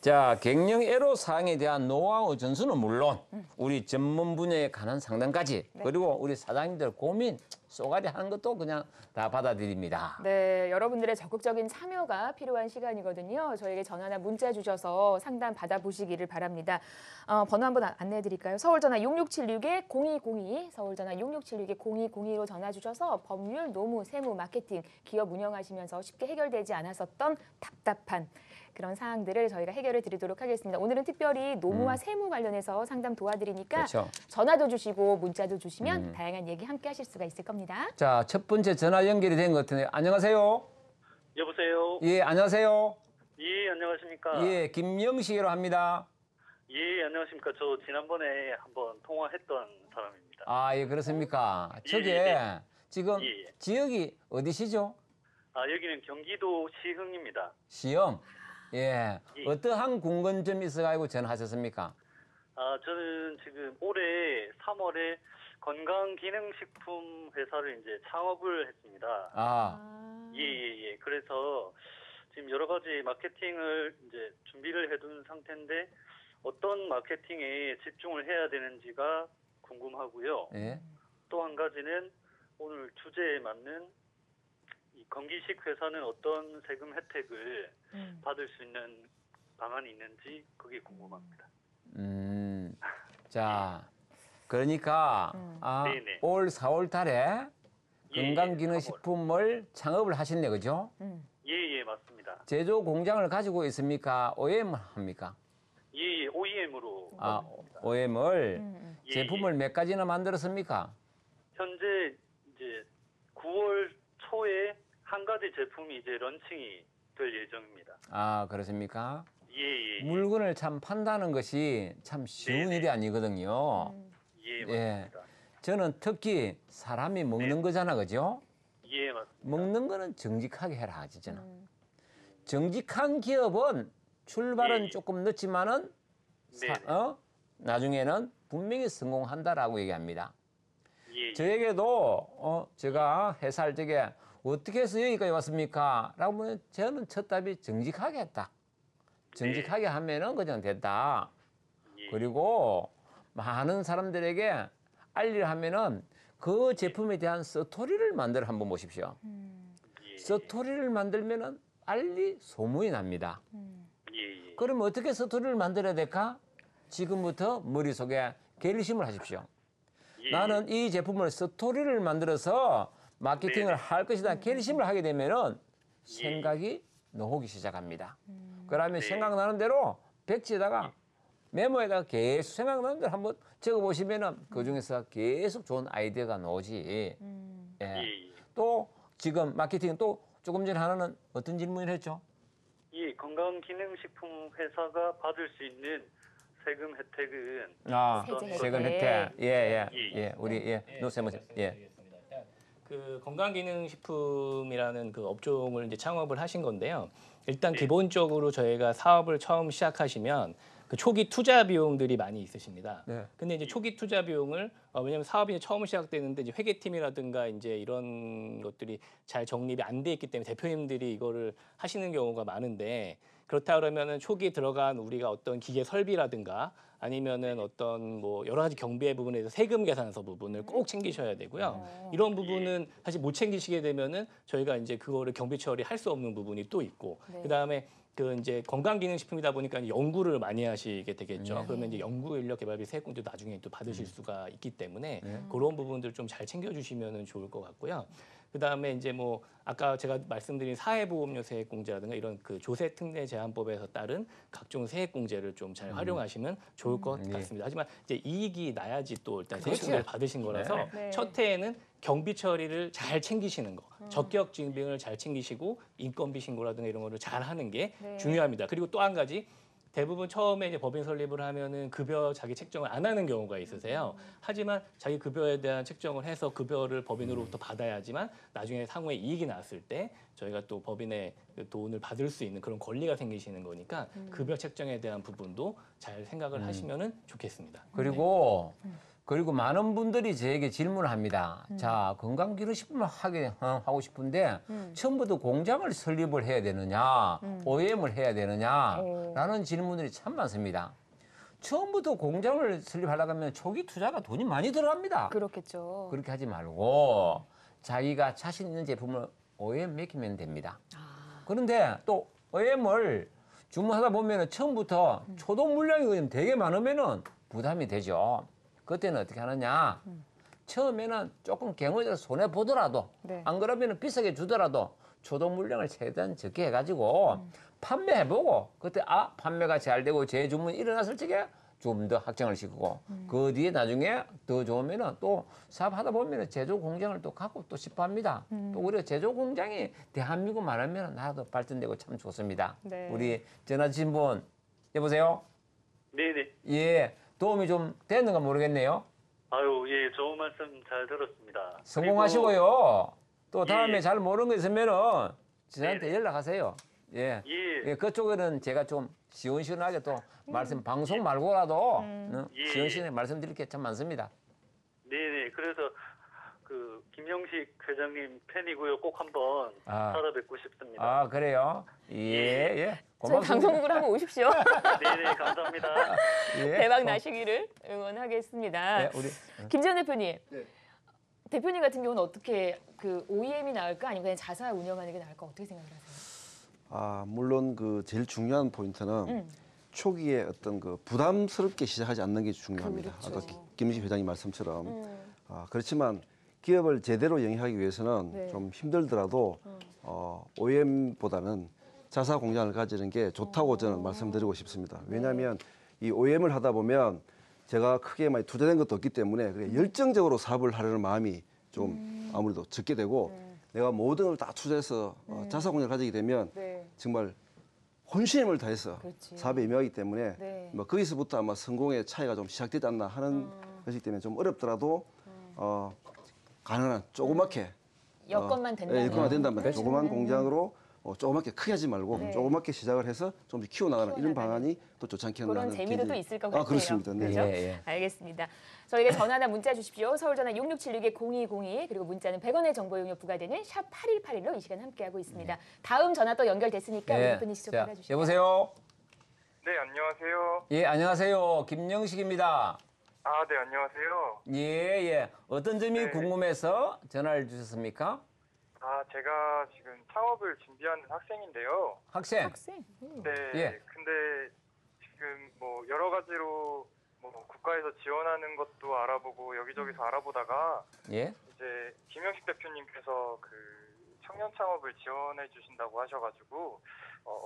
자, 갱년 애로 사항에 대한 노하우 전수는 물론 우리 전문 분야에 관한 상담까지 그리고 우리 사장님들 고민 쏘가리 하는 것도 그냥 다 받아들입니다. 네, 여러분들의 적극적인 참여가 필요한 시간이거든요. 저에게 전화나 문자 주셔서 상담 받아보시기를 바랍니다. 번호 한번 안내해 드릴까요? 서울전화 6676-0202, 서울전화 6676-0202로 전화 주셔서 법률, 노무, 세무, 마케팅, 기업 운영하시면서 쉽게 해결되지 않았었던 답답한 그런 사항들을 저희가 해결해 드리도록 하겠습니다. 오늘은 특별히 노무와 세무 관련해서 상담 도와드리니까 그렇죠. 전화도 주시고 문자도 주시면 다양한 얘기 함께 하실 수가 있을 겁니다. 자, 첫 번째 전화 연결이 된 것 같은데 안녕하세요. 여보세요. 예, 안녕하세요. 예, 안녕하십니까. 예, 김영식이라고 합니다. 예, 안녕하십니까. 저 지난번에 한번 통화했던 사람입니다. 아, 예, 그렇습니까? 저게 예. 지금 예. 지역이 어디시죠? 여기는 경기도 시흥입니다. 시험. 예. 예. 어떠한 궁금점이 있어가지고 전화하셨습니까? 저는 지금 올해 3월에 건강기능식품 회사를 이제 창업을 했습니다. 예. 그래서 지금 여러 가지 마케팅을 이제 준비를 해둔 상태인데 어떤 마케팅에 집중을 해야 되는지가 궁금하고요. 예. 또 한 가지는 오늘 주제에 맞는 이 건기식 회사는 어떤 세금 혜택을 받을 수 있는 방안이 있는지 그게 궁금합니다. 자, 그러니까 네네. 올 4월 달에 예, 건강기능식품을 창업을 하셨네, 그죠? 예, 맞습니다. 제조 공장을 가지고 있습니까? OEM 합니까? 예, OEM으로. OEM을 예, 제품을 몇 가지나 만들었습니까? 현재 이제 9월 초에 한 가지 제품이 이제 런칭이 될 예정입니다. 아, 그렇습니까? 예. 물건을 참 판다는 것이 참 쉬운 네네. 일이 아니거든요. 예, 예. 맞습니다. 저는 특히 사람이 먹는 거잖아, 그죠? 예, 맞습니다. 먹는 거는 정직하게 해라, 진짜는. 정직한 기업은 출발은 예. 조금 늦지만은 네네. 나중에는 분명히 성공한다라고 얘기합니다. 예. 저에게도 제가 회사 할 적에 어떻게 해서 여기까지 왔습니까? 라고 하면 저는 첫 답이 정직하게 했다. 정직하게 하면은 그냥 됐다. 예. 그리고 많은 사람들에게 알리려 하면은 그 제품에 대한 스토리를 만들어 한번 보십시오. 예. 스토리를 만들면은 빨리 소문이 납니다. 예. 그러면 어떻게 스토리를 만들어야 될까? 지금부터 머릿속에 결심을 하십시오. 예. 나는 이 제품을 스토리를 만들어서 마케팅을 할 것이다. 결심을 하게 되면은 생각이 나오기 시작합니다. 그러면 생각나는 대로 백지에다가 메모에다가 계속 생각나는 대로 한번 적어보시면은 그 중에서 계속 좋은 아이디어가 나오지. 예. 또 지금 마케팅 또 조금 전에 하나는 어떤 질문을 했죠? 이 건강기능식품 회사가 받을 수 있는 세금 혜택은 세제 세금 혜택. 예. 우리 노세모 예. 그 건강기능식품이라는 그 업종을 이제 창업을 하신 건데요. 일단 기본적으로 저희가 사업을 처음 시작하시면 그 초기 투자 비용들이 많이 있으십니다. 네. 근데 이제 초기 투자 비용을 왜냐하면 사업이 처음 시작되는데 이제 회계팀이라든가 이제 이런 것들이 잘 정립이 안 돼 있기 때문에 대표님들이 이거를 하시는 경우가 많은데 그렇다 그러면은 초기에 들어간 우리가 어떤 기계 설비라든가 아니면은 어떤 뭐 여러 가지 경비의 부분에서 세금 계산서 부분을 꼭 챙기셔야 되고요. 이런 부분은 사실 못 챙기시게 되면은 저희가 이제 그거를 경비 처리할 수 없는 부분이 또 있고 그다음에 그 이제 건강기능식품이다 보니까 연구를 많이 하시게 되겠죠. 그러면 이제 연구인력개발비 세액공제도 나중에 또 받으실 수가 있기 때문에 그런 부분들 좀 잘 챙겨주시면 좋을 것 같고요. 그다음에 이제 뭐 아까 제가 말씀드린 사회보험료 세액공제라든가 이런 그 조세특례제한법에서 따른 각종 세액공제를 좀 잘 활용하시면 좋을 것 같습니다. 하지만 이제 이익이 나야지 또 일단 세금을 받으신 거라서 첫 해에는 경비 처리를 잘 챙기시는 거, 적격 증빙을 잘 챙기시고 인건비 신고라든가 이런 거를 잘 하는 게 중요합니다. 그리고 또 한 가지 대부분 처음에 이제 법인 설립을 하면은 급여 자기 책정을 안 하는 경우가 있으세요. 하지만 자기 급여에 대한 책정을 해서 급여를 법인으로부터 받아야지만 나중에 상호에 이익이 났을 때 저희가 또 법인의 돈을 받을 수 있는 그런 권리가 생기시는 거니까 급여 책정에 대한 부분도 잘 생각을 하시면은 좋겠습니다. 그리고 그리고 많은 분들이 저에게 질문을 합니다. 자, 건강기능식품을 하고 싶은데 처음부터 공장을 설립을 해야 되느냐, OEM을 해야 되느냐라는 질문들이 참 많습니다. 처음부터 공장을 설립하려고 하면 초기 투자가 돈이 많이 들어갑니다. 그렇겠죠. 그렇게 하지 말고 자기가 자신 있는 제품을 OEM 맡기면 됩니다. 그런데 또 OEM을 주문하다 보면 처음부터 초도 물량이 되게 많으면 부담이 되죠. 그때는 어떻게 하느냐? 처음에는 조금 경험자로 손해 보더라도 네. 안 그러면 비싸게 주더라도 초도 물량을 최대한 적게 해가지고 판매해보고 그때 판매가 잘 되고 재주문이 일어났을 적에 좀 더 확장을 시키고 그 뒤에 나중에 더 좋으면은 또 사업하다 보면은 제조 공장을 또 갖고 또 싶어 합니다. 또 우리가 제조 공장이 대한민국 말하면 나라도 발전되고 참 좋습니다. 네. 우리 전화 주신 분 여보세요? 네네. 예, 도움이 좀 됐는가 모르겠네요. 아유, 예, 좋은 말씀 잘 들었습니다. 성공하시고요. 또 다음에 예. 잘 모르는 거 있으면은 저한테 네네. 연락하세요. 예. 예. 예, 그쪽에는 제가 좀 시원시원하게 또 말씀 방송 말고라도 예. 시원시원하게 말씀드릴 게 참 많습니다. 네네. 그래서 그 김영식 회장님 팬이고요. 꼭 한번 아. 찾아뵙고 싶습니다. 아, 그래요? 예, 예. 저희 고맙습니다. 방송국을 한번 오십시오. 네네, 감사합니다. 예. 대박 나시기를 응원하겠습니다. 예, 우리 김지현 대표님. 대표님 같은 경우는 어떻게 그 OEM이 나을까 아니면 그냥 자사 운영하는 게 나을까 어떻게 생각하세요? 물론 그 제일 중요한 포인트는 초기에 어떤 그 부담스럽게 시작하지 않는 게 중요합니다. 그렇죠. 아까 김민식 회장님 말씀처럼 그렇지만 기업을 제대로 영위하기 위해서는 네. 좀 힘들더라도 OEM보다는 자사 공장을 가지는 게 좋다고 저는 말씀드리고 싶습니다. 왜냐하면 이 OEM을 하다 보면 제가 크게 많이 투자된 것도 없기 때문에 그래 열정적으로 사업을 하려는 마음이 좀 아무래도 적게 되고 내가 모든 걸 다 투자해서 자사 공장을 가지게 되면 네. 정말 혼신임을 다해서 그렇지. 사업에 임하기 때문에 네. 뭐 거기서부터 아마 성공의 차이가 좀 시작되지 않나 하는 것이기 때문에 좀 어렵더라도 가능한 조그맣게 여건만 된다면. 여건만 된다면 그렇죠. 조그만 공장으로 조그맣게 크게 하지 말고 네. 조그맣게 시작을 해서 좀 키워나가는 이런 키워나가는. 방안이 또 좋지 않겠나 그런 하는 재미도 또 개인적인- 있을 것 같아요. 그렇습니다. 네. 그렇죠? 예, 예. 알겠습니다. 저에게 전화나 문자 주십시오. 서울전화 6676-0202 그리고 문자는 100원의 정보 이용료 부과되는 샵 8181로 이 시간 함께하고 있습니다. 다음 전화 또 연결됐으니까 우리 대표님 직접 자, 받아주시죠. 여보세요? 네, 안녕하세요. 예, 안녕하세요. 김영식입니다. 아, 네, 안녕하세요. 예, 예. 어떤 점이 네. 궁금해서 전화를 주셨습니까? 아, 제가 지금 창업을 준비하는 학생인데요. 학생. 학생. 네, 예. 근데 지금 뭐 여러 가지로 뭐 국가에서 지원하는 것도 알아보고 여기저기서 알아보다가 예. 이제 김영식 대표님께서 그 청년 창업을 지원해 주신다고 하셔가지고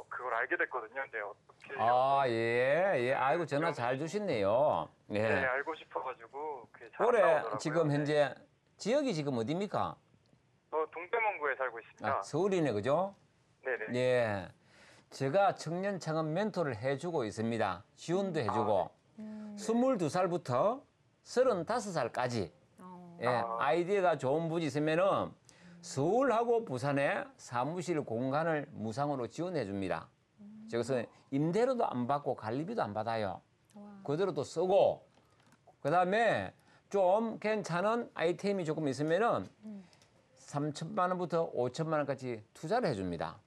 그걸 알게 됐거든요. 근데 어떻게 아, 예, 예. 아이고, 전화 잘 주셨네요. 예. 네, 알고 싶어가지고 그게 잘 올해 나오더라고요. 지금 네. 현재 지역이 지금 어디입니까? 동대문구에 살고 있습니다. 아, 서울이네, 그죠? 네네. 예. 제가 청년 창업 멘토를 해주고 있습니다. 지원도 해주고. 22살부터 35살까지. 예, 아이디어가 좋은 분이 있으면은 서울하고 부산에 사무실 공간을 무상으로 지원해 줍니다. 저기서 임대료도 안 받고 관리비도 안 받아요. 그대로 또 쓰고, 그 다음에 좀 괜찮은 아이템이 조금 있으면은 3천만 원부터 5천만 원까지 투자를 해줍니다.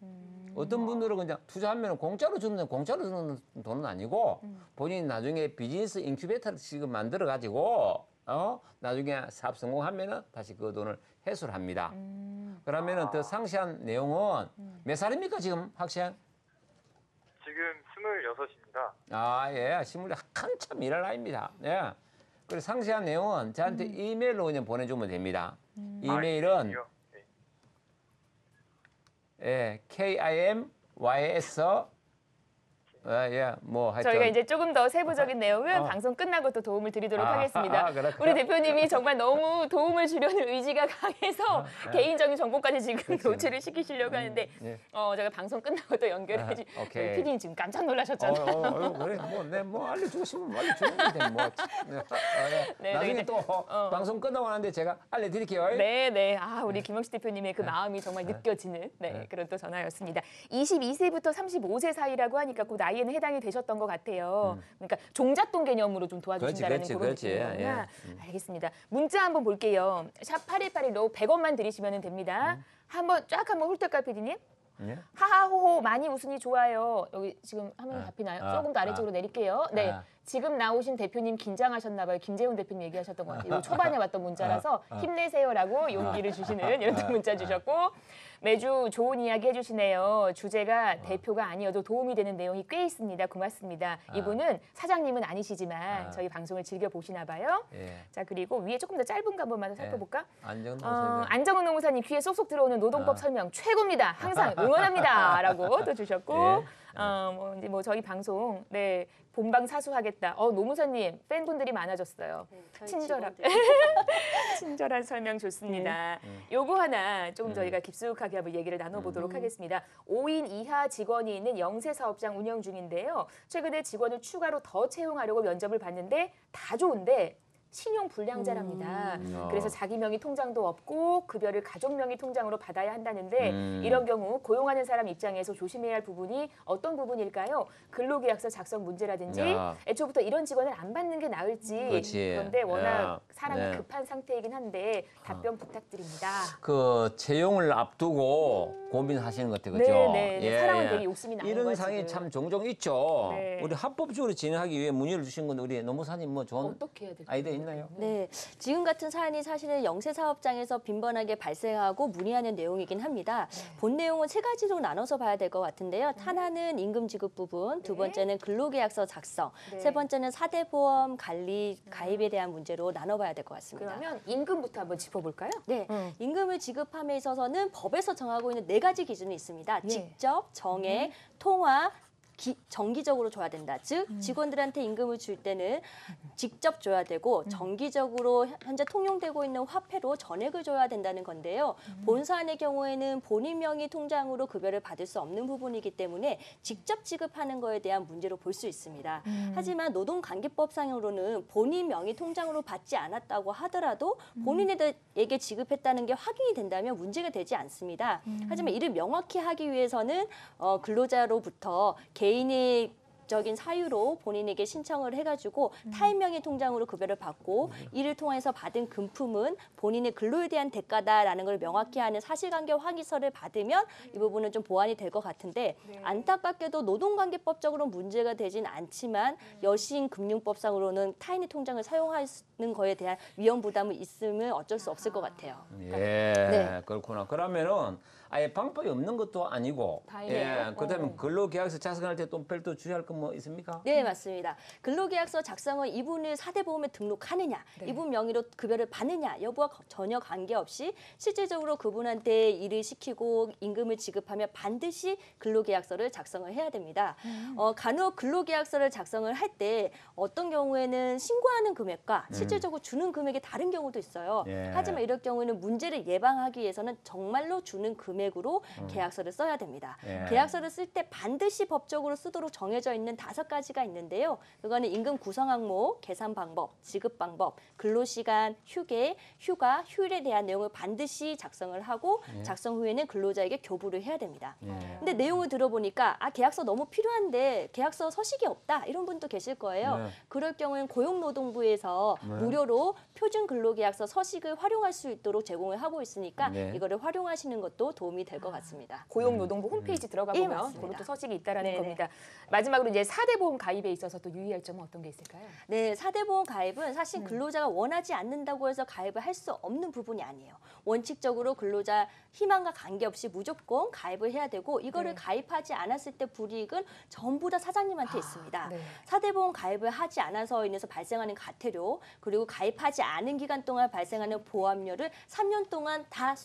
어떤 분들은 그냥 투자하면 공짜로 주는 돈은 아니고 본인이 나중에 비즈니스 인큐베이터를 지금 만들어 가지고 나중에 사업 성공하면은 다시 그 돈을 회수를 합니다. 그러면은 더 상세한 내용은 몇 살입니까 지금 학생? 지금 26입니다. 아, 예, 시물이 한참 일할 나이입니다. 예. 그리고 상세한 내용은 저한테 이메일로 그냥 보내주면 됩니다. 이메일은 네. 예, KIMYS 예, 뭐 하여튼 저희가 이제 조금 더 세부적인 내용은 방송 끝나고 또 도움을 드리도록 하겠습니다. 그렇구나. 우리 대표님이 정말 너무 도움을 주려는 의지가 강해서 개인적인 정보까지 지금 노출을 시키시려고 하는데 예. 제가 방송 끝나고 또 연결해지. 오케이. PD님 지금 깜짝 놀라셨잖아요. 그래 뭐 알려주고 싶으면 알려주면 돼. 뭐 네, 나중에 네. 또 방송 끝나고 나는데 제가 알려드릴게요. 네, 네. 우리 김영식 대표님의 그 마음이 정말 느껴지는 그런 또 전화였습니다. 22세부터 35세 사이라고 하니까 그 나이 사이에는 해당이 되셨던 것 같아요. 그러니까 종잣돈 개념으로 좀 도와주신다는 그런 그렇지. 느낌이구나. 알겠습니다. 문자 한번 볼게요. 샵 8181로 100원만 드리시면 됩니다. 한번 훑을까요, PD님? 예? 하하호호 많이 웃으니 좋아요. 여기 지금 화면에 잡히나요? 조금 더 아래쪽으로 내릴게요. 네. 지금 나오신 대표님 긴장하셨나 봐요. 김재훈 대표님 얘기하셨던 것 같아요. 초반에 왔던 문자라서 힘내세요라고 용기를 주시는 이런 문자 주셨고 매주 좋은 이야기 해주시네요. 주제가 대표가 아니어도 도움이 되는 내용이 꽤 있습니다. 고맙습니다. 이분은 사장님은 아니시지만 저희 방송을 즐겨보시나 봐요. 예. 자 그리고 위에 조금 더 짧은 거 한 번만 더 살펴볼까? 안정은 노무사님 귀에 쏙쏙 들어오는 노동법 설명 최고입니다. 항상 응원합니다라고 또 주셨고 뭐 저희 방송 본방 사수하겠다. 노무사님 팬분들이 많아졌어요. 친절한 설명 좋습니다. 요거 하나 조금 저희가 깊숙하게 한번 얘기를 나눠보도록 하겠습니다. 5인 이하 직원이 있는 영세사업장 운영 중인데요. 최근에 직원을 추가로 더 채용하려고 면접을 봤는데 다 좋은데 신용 불량자랍니다. 그래서 자기 명의 통장도 없고 급여를 가족 명의 통장으로 받아야 한다는데 이런 경우 고용하는 사람 입장에서 조심해야 할 부분이 어떤 부분일까요? 근로계약서 작성 문제라든지 애초부터 이런 직원을 안 받는 게 나을지 그런데 워낙 사람이 급한 상태이긴 한데 답변 부탁드립니다. 그 채용을 앞두고 고민하시는 것 같아요. 그렇죠? 사람은 되게 욕심이 나는 거예요. 이런 상황이 참 종종 있죠. 네. 우리 합법적으로 진행하기 위해 문의를 주신 건 우리 노무사님 뭐 좋은 어떻게 해야 될까요? 아이디어 있나요? 네, 지금 같은 사안이 사실은 영세사업장에서 빈번하게 발생하고 문의하는 내용이긴 합니다. 본 내용은 세 가지로 나눠서 봐야 될 것 같은데요. 하나는 임금 지급 부분, 두 번째는 근로계약서 작성, 세 번째는 4대 보험 관리 가입에 대한 문제로 나눠봐야 될 것 같습니다. 그러면 임금부터 한번 짚어볼까요? 네, 임금을 지급함에 있어서는 법에서 정하고 있는 4가지 기준이 있습니다. 직접, 정액, 통화, 정기적으로 줘야 된다. 즉 직원들한테 임금을 줄 때는 직접 줘야 되고 정기적으로 현재 통용되고 있는 화폐로 전액을 줘야 된다는 건데요. 본 사안의 경우에는 본인 명의 통장으로 급여를 받을 수 없는 부분이기 때문에 직접 지급하는 거에 대한 문제로 볼 수 있습니다. 하지만 노동관계법상으로는 본인 명의 통장으로 받지 않았다고 하더라도 본인에게 지급했다는 게 확인이 된다면 문제가 되지 않습니다. 하지만 이를 명확히 하기 위해서는 근로자로부터 개인적인 사유로 본인에게 신청을 해가지고 타인명의 통장으로 급여를 받고 이를 통해서 받은 금품은 본인의 근로에 대한 대가다라는 걸 명확히 하는 사실관계 확인서를 받으면 이 부분은 좀 보완이 될 것 같은데 안타깝게도 노동관계법적으로 문제가 되진 않지만 여신금융법상으로는 타인의 통장을 사용하는 거에 대한 위험 부담이 있으면 어쩔 수 없을 것 같아요. 그렇구나. 그러면은 아예 방법이 없는 것도 아니고, 그다음에 근로계약서 작성할 때 또 별도 주의할 건 뭐 있습니까? 네, 맞습니다. 근로계약서 작성은 이분을 4대 보험에 등록하느냐, 이분 명의로 급여를 받느냐 여부와 전혀 관계없이 실질적으로 그분한테 일을 시키고 임금을 지급하면 반드시 근로계약서를 작성을 해야 됩니다. 간혹 근로계약서를 작성을 할 때 어떤 경우에는 신고하는 금액과 실질적으로 주는 금액이 다른 경우도 있어요. 하지만 이럴 경우에는 문제를 예방하기 위해서는 정말로 주는 금액으로 계약서를 써야 됩니다. 계약서를 쓸 때 반드시 법적으로 쓰도록 정해져 있는 5가지가 있는데요. 그거는 임금 구성 항목, 계산 방법, 지급 방법, 근로시간, 휴게, 휴가, 휴일에 대한 내용을 반드시 작성을 하고 작성 후에는 근로자에게 교부를 해야 됩니다. 근데 내용을 들어보니까 계약서 너무 필요한데 계약서 서식이 없다 이런 분도 계실 거예요. 그럴 경우엔 고용노동부에서 무료로 표준 근로계약서 서식을 활용할 수 있도록 제공을 하고 있으니까 이거를 활용하시는 것도 도움이 될 것 같습니다. 고용노동부 홈페이지 들어가 보면 그것도 서식이 있다라는 겁니다. 마지막으로 이제 4대 보험 가입에 있어서 또 유의할 점은 어떤 게 있을까요? 네, 4대 보험 가입은 사실 근로자가 원하지 않는다고 해서 가입을 할 수 없는 부분이 아니에요. 원칙적으로 근로자 희망과 관계없이 무조건 가입을 해야 되고 이거를 가입하지 않았을 때 불이익은 전부 다 사장님한테 있습니다. 4대 보험 가입을 하지 않아서 인해서 발생하는 과태료 그리고 가입하지 않은 기간 동안 발생하는 보험료를 3년 동안 다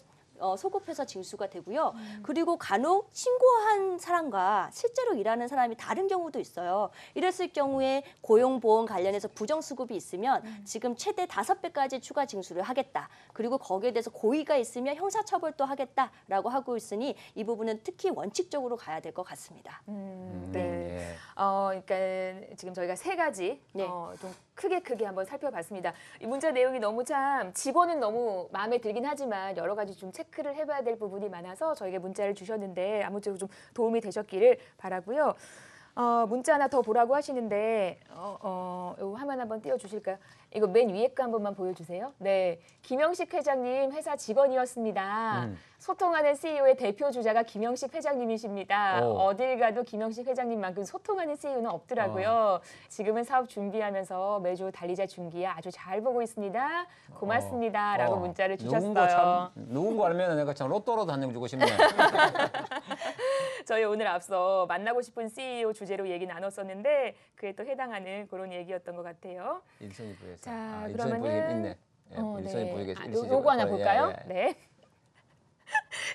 소급해서 징수가 되고요. 그리고 간혹 신고한 사람과 실제로 일하는 사람이 다른 경우도 있어요. 이랬을 경우에 고용보험 관련해서 부정수급이 있으면 지금 최대 5배까지 추가 징수를 하겠다. 그리고 거기에 대해서 고의가 있으면 형사처벌도 하겠다라고 하고 있으니 이 부분은 특히 원칙적으로 가야 될 것 같습니다. 그러니까 지금 저희가 3가지 좀 크게 한번 살펴봤습니다. 이 문자 내용이 너무 참 직원은 너무 마음에 들긴 하지만 여러 가지 좀 체크를 해봐야 될 부분이 많아서 저에게 문자를 주셨는데 아무쪼록 좀 도움이 되셨기를 바라고요. 문자 하나 더 보라고 하시는데 요 화면 한번 띄워주실까요? 이거 맨 위에 거 한 번만 보여주세요. 네, 김영식 회장님 회사 직원이었습니다. 소통하는 CEO의 대표 주자가 김영식 회장님이십니다. 어딜 가도 김영식 회장님만큼 소통하는 CEO는 없더라고요. 지금은 사업 준비하면서 매주 달리자 중기야 아주 잘 보고 있습니다. 고맙습니다. 라고 문자를 주셨어요. 누군가 알면 내가 참 로또라도 한 장 주고 싶네. 저희 오늘 앞서 만나고 싶은 CEO 주제로 얘기 나눴었는데 그에 또 해당하는 그런 얘기였던 것 같아요. 일선이 보여서. 자, 일선이 그러면은 있네. 일선이 보이겠어. 요거 하나 볼까요? 예, 예. 네.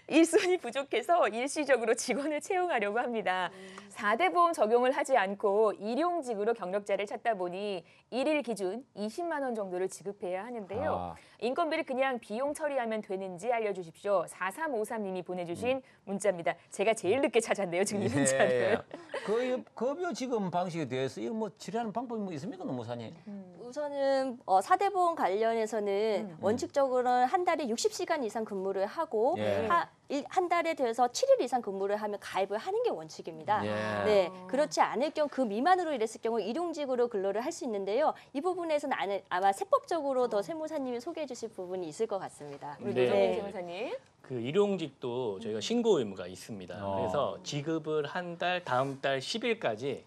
일손이 부족해서 일시적으로 직원을 채용하려고 합니다. 4대 보험 적용을 하지 않고 일용직으로 경력자를 찾다 보니 일일 기준 20만 원 정도를 지급해야 하는데요. 인건비를 그냥 비용 처리하면 되는지 알려주십시오. 4353님이 보내주신 문자입니다. 제가 제일 늦게 찾았네요, 지금 이 문자를. 그 급여 지급 방식에 대해서 이거 뭐 질의하는 방법이 뭐 있습니까, 노무사님? 우선은 4대 보험 관련해서는 원칙적으로는 한 달에 60시간 이상 근무를 하고 한 달에 대해서 7일 이상 근무를 하면 가입을 하는 게 원칙입니다. 네, 그렇지 않을 경우 그 미만으로 일했을 경우 일용직으로 근로를 할 수 있는데요. 이 부분에서는 아마 세법적으로 더 세무사님이 소개해 주실 부분이 있을 것 같습니다. 우리 노정민 세무사님. 그 일용직도 저희가 신고 의무가 있습니다. 그래서 지급을 한 달, 다음 달 10일까지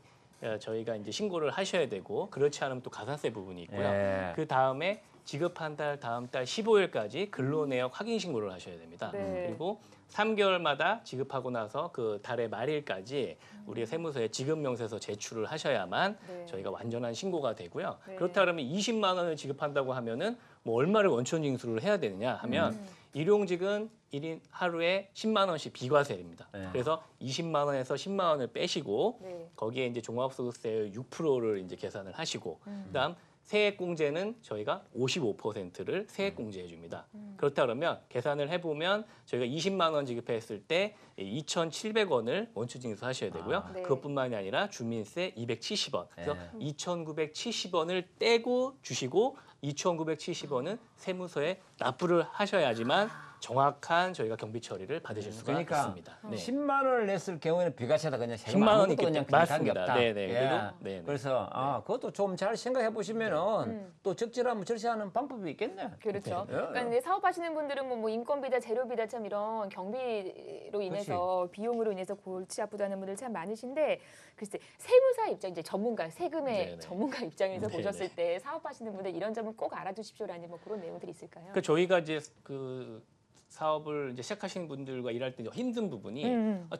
저희가 이제 신고를 하셔야 되고 그렇지 않으면 또 가산세 부분이 있고요. 그 다음에 지급한 달 다음 달 15일까지 근로내역 확인 신고를 하셔야 됩니다. 그리고 3개월마다 지급하고 나서 그 달의 말일까지 우리 세무서에 지급명세서 제출을 하셔야만 저희가 완전한 신고가 되고요. 그렇다 그러면 20만 원을 지급한다고 하면은 뭐 얼마를 원천 징수를 해야 되느냐 하면 일용직은 1인 하루에 10만 원씩 비과세입니다. 그래서 20만 원에서 10만 원을 빼시고 거기에 이제 종합소득세 6%를 이제 계산을 하시고 그다음 세액공제는 저희가 55%를 세액공제해 줍니다. 그렇다 그러면 계산을 해보면 저희가 20만 원 지급했을 때 2,700원을 원추징수 하셔야 되고요. 그것뿐만이 아니라 주민세 270원. 그래서 2,970원을 떼고 주시고 2,970원은 세무서에 납부를 하셔야지만 정확한 저희가 경비 처리를 받으실 수가 있습니다. 네. 10만 원을 냈을 경우에는 비과세다 그냥 10만 원이 그냥 맞습니다. 없다. 네네. 그래서 그것도 좀 잘 생각해 보시면은 또 적절하면 절세하는 방법이 있겠네. 그렇죠. 그러니까 이제 사업하시는 분들은 뭐 인건비다, 재료비다 참 이런 경비로 인해서 비용으로 인해서 골치 아프다는 분들 참 많으신데 글쎄 세무사 입장 이제 전문가 세금의 전문가 입장에서 보셨을 때 사업하시는 분들 이런 점은 꼭 알아두십시오라는 뭐 그런 내용들이 있을까요? 그러니까 저희가 이제 그 사업을 이제 시작하시는 분들과 일할 때 힘든 부분이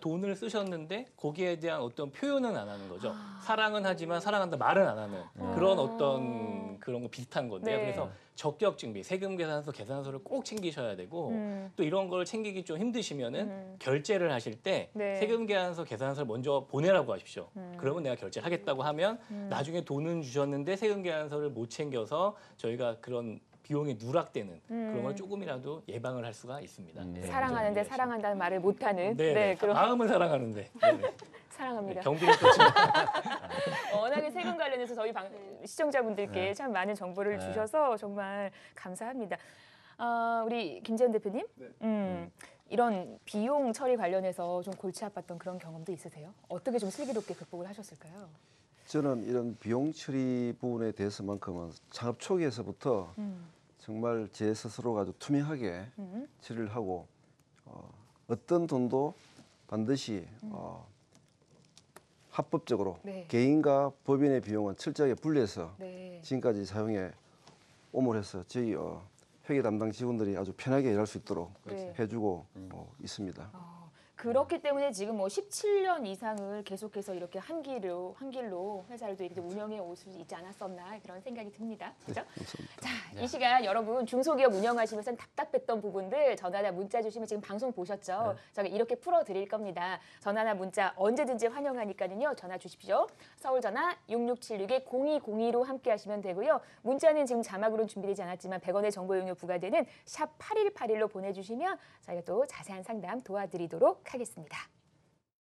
돈을 쓰셨는데 거기에 대한 어떤 표현은 안 하는 거죠. 사랑은 하지만 사랑한다 말은 안 하는 그런 어떤 그런 거 비슷한 건데요. 그래서 적격 증비, 세금 계산서를 꼭 챙기셔야 되고 또 이런 걸 챙기기 좀 힘드시면은 결제를 하실 때 세금 계산서를 먼저 보내라고 하십시오. 그러면 내가 결제를 하겠다고 하면 나중에 돈은 주셨는데 세금 계산서를 못 챙겨서 저희가 그런 비용이 누락되는 그런 걸 조금이라도 예방을 할 수가 있습니다. 사랑하는데 사랑한다는 말을 못하는. 그런 마음은 사랑하는데. 사랑합니다. 경비는 그렇지만 워낙에 세금 관련해서 저희 시청자분들께 참 많은 정보를 주셔서 정말 감사합니다. 우리 김재현 대표님, 이런 비용 처리 관련해서 좀 골치 아팠던 그런 경험도 있으세요? 어떻게 좀 슬기롭게 극복을 하셨을까요? 저는 이런 비용 처리 부분에 대해서만큼은 창업 초기에서부터 정말 제 스스로가 아주 투명하게 처리를 하고 어떤 돈도 반드시 합법적으로 개인과 법인의 비용은 철저하게 분리해서 지금까지 사용해 오물 해서 저희 회계 담당 직원들이 아주 편하게 일할 수 있도록 해주고 있습니다. 그렇기 때문에 지금 뭐 17년 이상을 계속해서 이렇게 한 길로 회사를 또 이렇게 운영해 올 수 있지 않았었나 그런 생각이 듭니다. 그렇죠? 자, 이 시간 여러분 중소기업 운영하시면서 답답했던 부분들 전화나 문자 주시면 지금 방송 보셨죠? 저희가 이렇게 풀어드릴 겁니다. 전화나 문자 언제든지 환영하니까요. 전화 주십시오. 서울 전화 6676-0202로 함께 하시면 되고요. 문자는 지금 자막으로는 준비되지 않았지만 100원의 정보 이용료 부과되는 샵 8181로 보내주시면 저희가 또 자세한 상담 도와드리도록 하겠습니다.